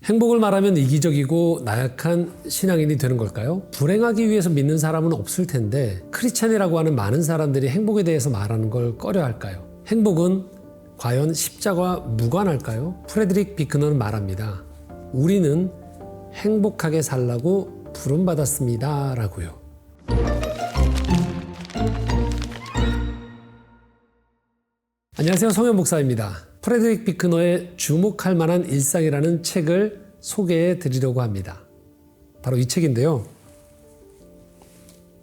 행복을 말하면 이기적이고 나약한 신앙인이 되는 걸까요? 불행하기 위해서 믿는 사람은 없을 텐데 크리스찬이라고 하는 많은 사람들이 행복에 대해서 말하는 걸 꺼려할까요? 행복은 과연 십자가와 무관할까요? 프레드릭 비크너는 말합니다. 우리는 행복하게 살라고 부름받았습니다 라고요. 안녕하세요, 성현 목사입니다. 프레드릭 비크너의 주목할 만한 일상이라는 책을 소개해 드리려고 합니다. 바로 이 책인데요.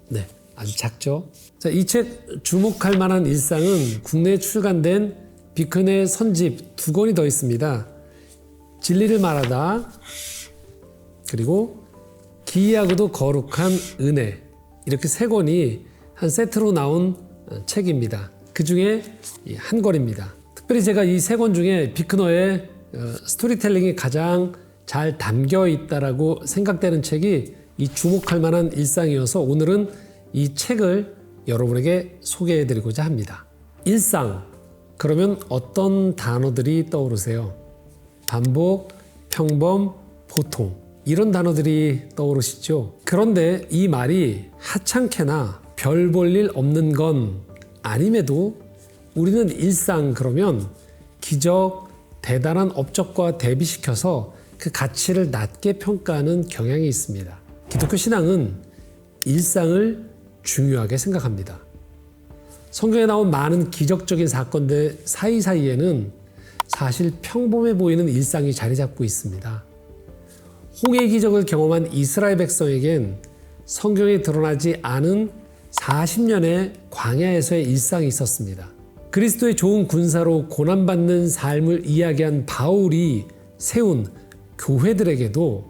네, 아주 작죠? 자, 이 책 주목할 만한 일상은 국내에 출간된 비크너의 선집 2권이 더 있습니다. 진리를 말하다, 그리고 기이하고도 거룩한 은혜, 이렇게 3권이 한 세트로 나온 책입니다. 그 중에 한 권입니다. 특별히 제가 이 3권 중에 비크너의 스토리텔링이 가장 잘 담겨 있다라고 생각되는 책이 이 주목할 만한 일상이어서 오늘은 이 책을 여러분에게 소개해 드리고자 합니다. 일상, 그러면 어떤 단어들이 떠오르세요? 반복, 평범, 보통, 이런 단어들이 떠오르시죠? 그런데 이 말이 하찮게나 별 볼 일 없는 건 아님에도 우리는 일상 그러면 기적, 대단한 업적과 대비시켜서 그 가치를 낮게 평가하는 경향이 있습니다. 기독교 신앙은 일상을 중요하게 생각합니다. 성경에 나온 많은 기적적인 사건들 사이사이에는 사실 평범해 보이는 일상이 자리 잡고 있습니다. 홍해 기적을 경험한 이스라엘 백성에겐 성경에 드러나지 않은 40년의 광야에서의 일상이 있었습니다. 그리스도의 좋은 군사로 고난받는 삶을 이야기한 바울이 세운 교회들에게도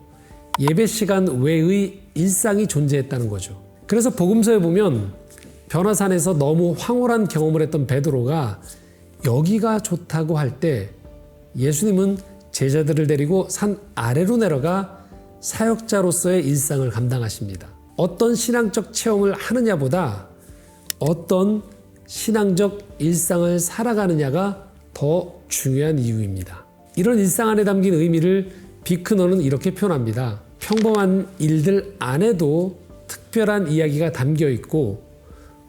예배 시간 외의 일상이 존재했다는 거죠. 그래서 복음서에 보면 변화산에서 너무 황홀한 경험을 했던 베드로가 여기가 좋다고 할 때 예수님은 제자들을 데리고 산 아래로 내려가 사역자로서의 일상을 감당하십니다. 어떤 신앙적 체험을 하느냐보다 어떤 신앙적 일상을 살아가느냐가 더 중요한 이유입니다. 이런 일상 안에 담긴 의미를 비크너는 이렇게 표현합니다. 평범한 일들 안에도 특별한 이야기가 담겨 있고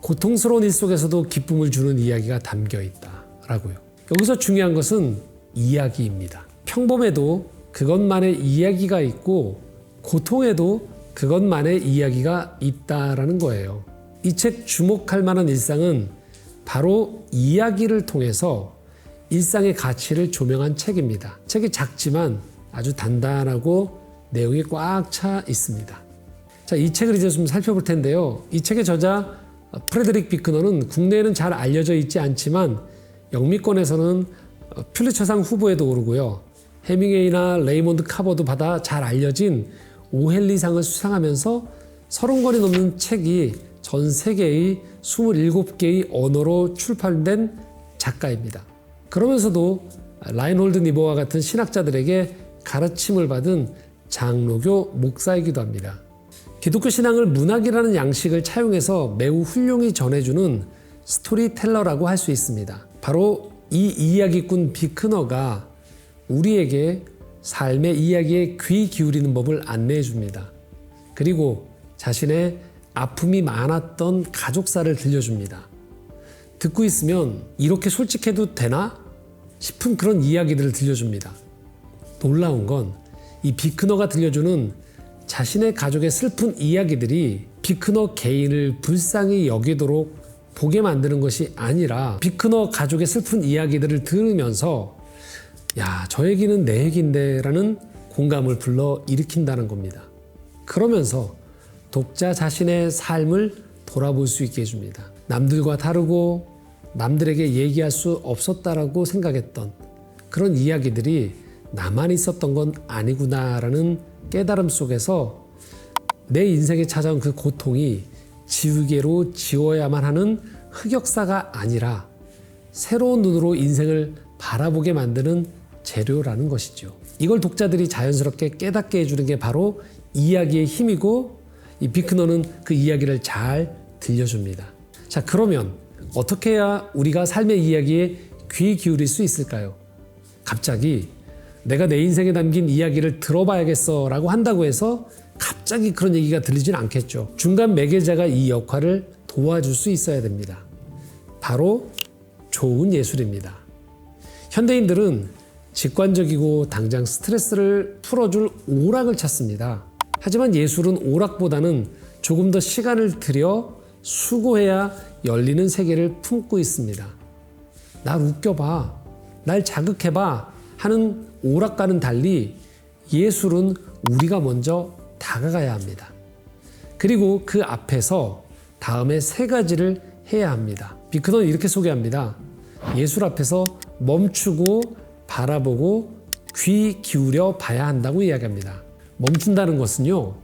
고통스러운 일 속에서도 기쁨을 주는 이야기가 담겨 있다라고요. 여기서 중요한 것은 이야기입니다. 평범해도 그것만의 이야기가 있고 고통에도 그것만의 이야기가 있다라는 거예요. 이 책 주목할 만한 일상은 바로 이야기를 통해서 일상의 가치를 조명한 책입니다. 책이 작지만 아주 단단하고 내용이 꽉 차 있습니다. 자, 이 책을 이제 좀 살펴볼 텐데요. 이 책의 저자 프레드릭 비크너는 국내에는 잘 알려져 있지 않지만 영미권에서는 퓰리처상 후보에도 오르고요. 해밍웨이나 레이몬드 카버도 받아 잘 알려진 오헨리상을 수상하면서 30권이 넘는 책이 전 세계의 27개의 언어로 출판된 작가입니다. 그러면서도 라인홀드 니버와 같은 신학자들에게 가르침을 받은 장로교 목사이기도 합니다. 기독교 신앙을 문학이라는 양식을 차용해서 매우 훌륭히 전해주는 스토리텔러라고 할 수 있습니다. 바로 이 이야기꾼 비크너가 우리에게 삶의 이야기에 귀 기울이는 법을 안내해 줍니다. 그리고 자신의 아픔이 많았던 가족사를 들려줍니다. 듣고 있으면 이렇게 솔직해도 되나 싶은 그런 이야기들을 들려줍니다. 놀라운 건 이 비크너가 들려주는 자신의 가족의 슬픈 이야기들이 비크너 개인을 불쌍히 여기도록 보게 만드는 것이 아니라 비크너 가족의 슬픈 이야기들을 들으면서 야, 저 얘기는 내 얘기인데 라는 공감을 불러일으킨다는 겁니다. 그러면서 독자 자신의 삶을 돌아볼 수 있게 해줍니다. 남들과 다르고 남들에게 얘기할 수 없었다라고 생각했던 그런 이야기들이 나만 있었던 건 아니구나라는 깨달음 속에서 내 인생에 찾아온 그 고통이 지우개로 지워야만 하는 흑역사가 아니라 새로운 눈으로 인생을 바라보게 만드는 재료라는 것이죠. 이걸 독자들이 자연스럽게 깨닫게 해주는 게 바로 이야기의 힘이고 이 비크너는 그 이야기를 잘 들려줍니다. 자, 그러면 어떻게 해야 우리가 삶의 이야기에 귀 기울일 수 있을까요? 갑자기 내가 내 인생에 담긴 이야기를 들어봐야겠어 라고 한다고 해서 갑자기 그런 얘기가 들리진 않겠죠. 중간 매개자가 이 역할을 도와줄 수 있어야 됩니다. 바로 좋은 예술입니다. 현대인들은 직관적이고 당장 스트레스를 풀어줄 오락을 찾습니다. 하지만 예술은 오락보다는 조금 더 시간을 들여 수고해야 열리는 세계를 품고 있습니다. 날 웃겨봐, 날 자극해봐 하는 오락과는 달리 예술은 우리가 먼저 다가가야 합니다. 그리고 그 앞에서 다음에 세 가지를 해야 합니다. 비크너는 이렇게 소개합니다. 예술 앞에서 멈추고 바라보고 귀 기울여 봐야 한다고 이야기합니다. 멈춘다는 것은요,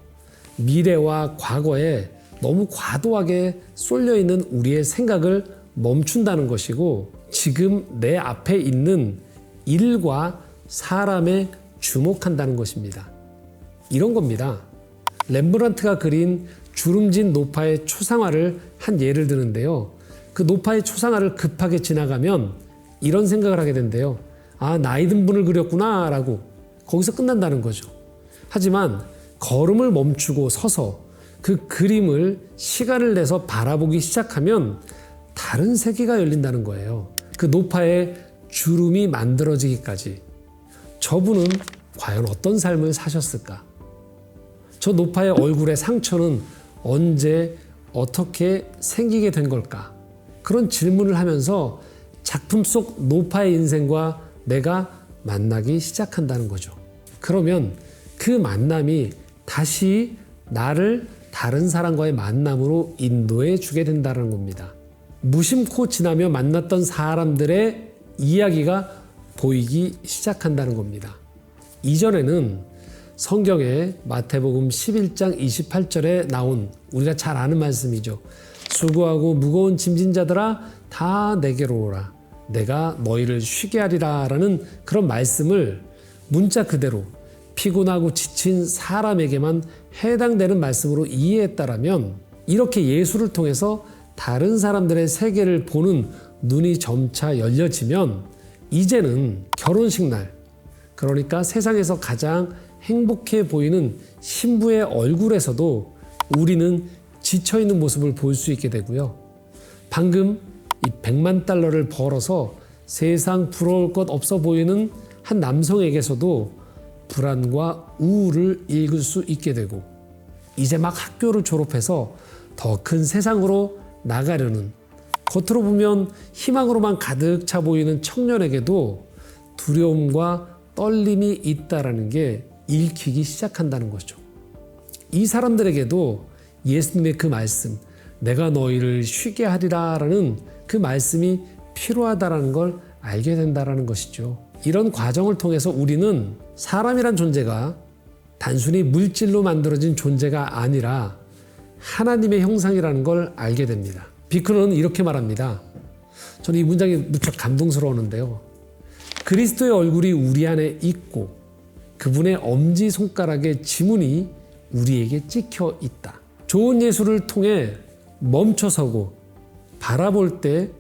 미래와 과거에 너무 과도하게 쏠려 있는 우리의 생각을 멈춘다는 것이고, 지금 내 앞에 있는 일과 사람에 주목한다는 것입니다. 이런 겁니다. 렘브란트가 그린 주름진 노파의 초상화를 한 예를 드는데요. 그 노파의 초상화를 급하게 지나가면 이런 생각을 하게 된대요. 아, 나이 든 분을 그렸구나 라고. 거기서 끝난다는 거죠. 하지만 걸음을 멈추고 서서 그 그림을 시간을 내서 바라보기 시작하면 다른 세계가 열린다는 거예요. 그 노파의 주름이 만들어지기까지 저분은 과연 어떤 삶을 사셨을까? 저 노파의 얼굴의 상처는 언제 어떻게 생기게 된 걸까? 그런 질문을 하면서 작품 속 노파의 인생과 내가 만나기 시작한다는 거죠. 그러면 그 만남이 다시 나를 다른 사람과의 만남으로 인도해 주게 된다는 겁니다. 무심코 지나며 만났던 사람들의 이야기가 보이기 시작한다는 겁니다. 이전에는 성경에 마태복음 11장 28절에 나온 우리가 잘 아는 말씀이죠. 수고하고 무거운 짐진 자들아 다 내게로 오라. 내가 너희를 쉬게 하리라 라는 그런 말씀을 문자 그대로 피곤하고 지친 사람에게만 해당되는 말씀으로 이해했다라면, 이렇게 예술을 통해서 다른 사람들의 세계를 보는 눈이 점차 열려지면 이제는 결혼식 날, 그러니까 세상에서 가장 행복해 보이는 신부의 얼굴에서도 우리는 지쳐있는 모습을 볼 수 있게 되고요. 방금 이 100만 달러를 벌어서 세상 부러울 것 없어 보이는 한 남성에게서도 불안과 우울을 읽을 수 있게 되고, 이제 막 학교를 졸업해서 더 큰 세상으로 나가려는, 겉으로 보면 희망으로만 가득 차 보이는 청년에게도 두려움과 떨림이 있다라는 게 읽히기 시작한다는 거죠. 이 사람들에게도 예수님의 그 말씀, 내가 너희를 쉬게 하리라라는 그 말씀이 필요하다라는 걸 알게 된다라는 것이죠. 이런 과정을 통해서 우리는 사람이란 존재가 단순히 물질로 만들어진 존재가 아니라 하나님의 형상이라는 걸 알게 됩니다. 비크너는 이렇게 말합니다. 저는 이 문장이 무척 감동스러웠는데요. 그리스도의 얼굴이 우리 안에 있고 그분의 엄지손가락의 지문이 우리에게 찍혀 있다. 좋은 예술을 통해 멈춰서고 바라볼 때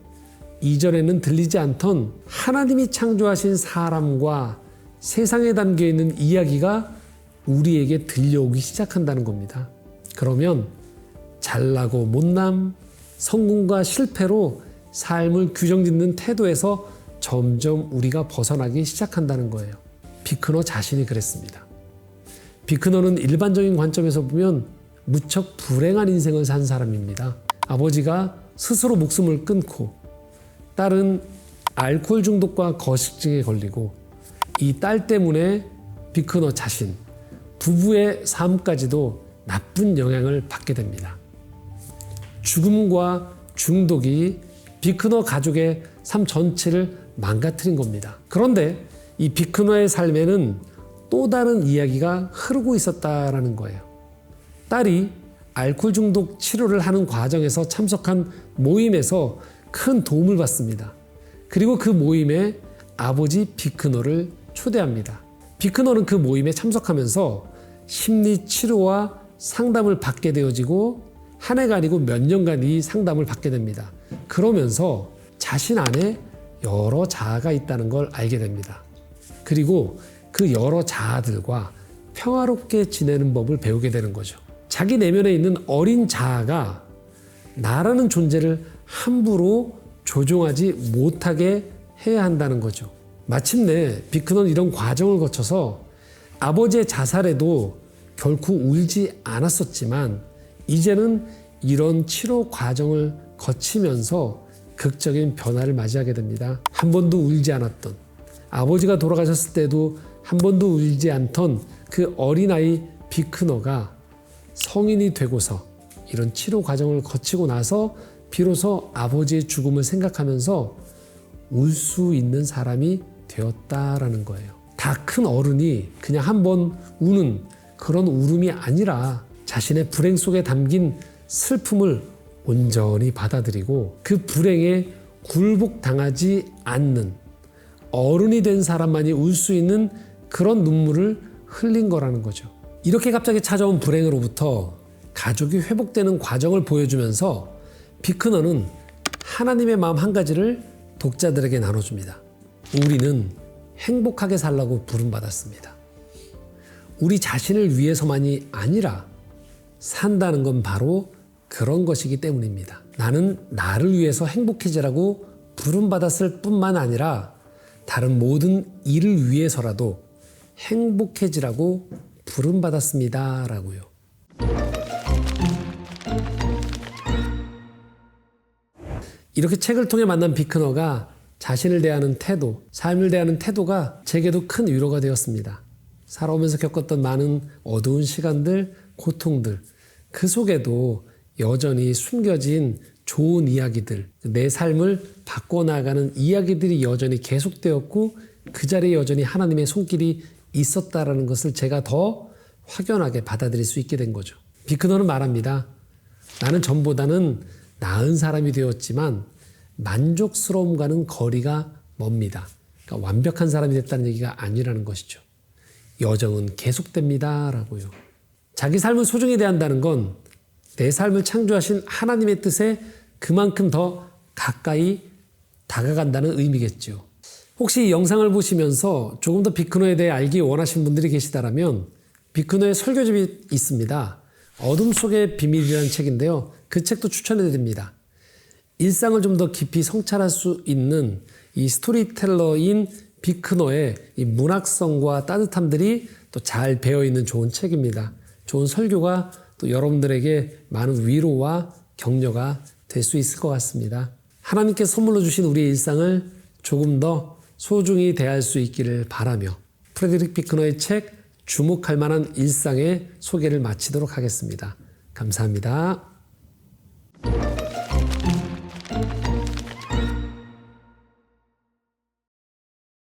이전에는 들리지 않던 하나님이 창조하신 사람과 세상에 담겨있는 이야기가 우리에게 들려오기 시작한다는 겁니다. 그러면 잘나고 못남, 성공과 실패로 삶을 규정짓는 태도에서 점점 우리가 벗어나기 시작한다는 거예요. 비크너 자신이 그랬습니다. 비크너는 일반적인 관점에서 보면 무척 불행한 인생을 산 사람입니다. 아버지가 스스로 목숨을 끊고 딸은 알코올 중독과 거식증에 걸리고 이 딸 때문에 비크너 자신, 부부의 삶까지도 나쁜 영향을 받게 됩니다. 죽음과 중독이 비크너 가족의 삶 전체를 망가뜨린 겁니다. 그런데 이 비크너의 삶에는 또 다른 이야기가 흐르고 있었다라는 거예요. 딸이 알코올 중독 치료를 하는 과정에서 참석한 모임에서 큰 도움을 받습니다. 그리고 그 모임에 아버지 비크너를 초대합니다. 비크너는 그 모임에 참석하면서 심리 치료와 상담을 받게 되어지고 한 해가 아니고 몇 년간 이 상담을 받게 됩니다. 그러면서 자신 안에 여러 자아가 있다는 걸 알게 됩니다. 그리고 그 여러 자아들과 평화롭게 지내는 법을 배우게 되는 거죠. 자기 내면에 있는 어린 자아가 나라는 존재를 함부로 조종하지 못하게 해야 한다는 거죠. 마침내 비크노는 이런 과정을 거쳐서 아버지의 자살에도 결코 울지 않았었지만 이제는 이런 치료 과정을 거치면서 극적인 변화를 맞이하게 됩니다. 한 번도 울지 않았던, 아버지가 돌아가셨을 때도 한 번도 울지 않던 그 어린아이 비크노가 성인이 되고서 이런 치료 과정을 거치고 나서 비로소 아버지의 죽음을 생각하면서 울 수 있는 사람이 되었다라는 거예요. 다 큰 어른이 그냥 한 번 우는 그런 울음이 아니라 자신의 불행 속에 담긴 슬픔을 온전히 받아들이고 그 불행에 굴복당하지 않는 어른이 된 사람만이 울 수 있는 그런 눈물을 흘린 거라는 거죠. 이렇게 갑자기 찾아온 불행으로부터 가족이 회복되는 과정을 보여주면서 비크너는 하나님의 마음 한 가지를 독자들에게 나눠줍니다. 우리는 행복하게 살라고 부름받았습니다. 우리 자신을 위해서만이 아니라 산다는 건 바로 그런 것이기 때문입니다. 나는 나를 위해서 행복해지라고 부름받았을 뿐만 아니라 다른 모든 일을 위해서라도 행복해지라고 부름받았습니다. 라고요. 이렇게 책을 통해 만난 비크너가 자신을 대하는 태도, 삶을 대하는 태도가 제게도 큰 위로가 되었습니다. 살아오면서 겪었던 많은 어두운 시간들, 고통들, 그 속에도 여전히 숨겨진 좋은 이야기들, 내 삶을 바꿔나가는 이야기들이 여전히 계속되었고 그 자리에 여전히 하나님의 손길이 있었다라는 것을 제가 더 확연하게 받아들일 수 있게 된 거죠. 비크너는 말합니다. 나는 전보다는 나은 사람이 되었지만 만족스러움과는 거리가 멉니다. 그러니까 완벽한 사람이 됐다는 얘기가 아니라는 것이죠. 여정은 계속됩니다. 라고요. 자기 삶을 소중히 대한다는 건 내 삶을 창조하신 하나님의 뜻에 그만큼 더 가까이 다가간다는 의미겠죠. 혹시 이 영상을 보시면서 조금 더 비크너에 대해 알기 원하시는 분들이 계시다면 비크너의 설교집이 있습니다. 어둠 속의 비밀이라는 책인데요. 그 책도 추천해 드립니다. 일상을 좀 더 깊이 성찰할 수 있는 이 스토리텔러인 비크너의 이 문학성과 따뜻함들이 또 잘 배어있는 좋은 책입니다. 좋은 설교가 또 여러분들에게 많은 위로와 격려가 될 수 있을 것 같습니다. 하나님께 선물로 주신 우리의 일상을 조금 더 소중히 대할 수 있기를 바라며 프레드릭 비크너의 책 주목할 만한 일상의 소개를 마치도록 하겠습니다. 감사합니다.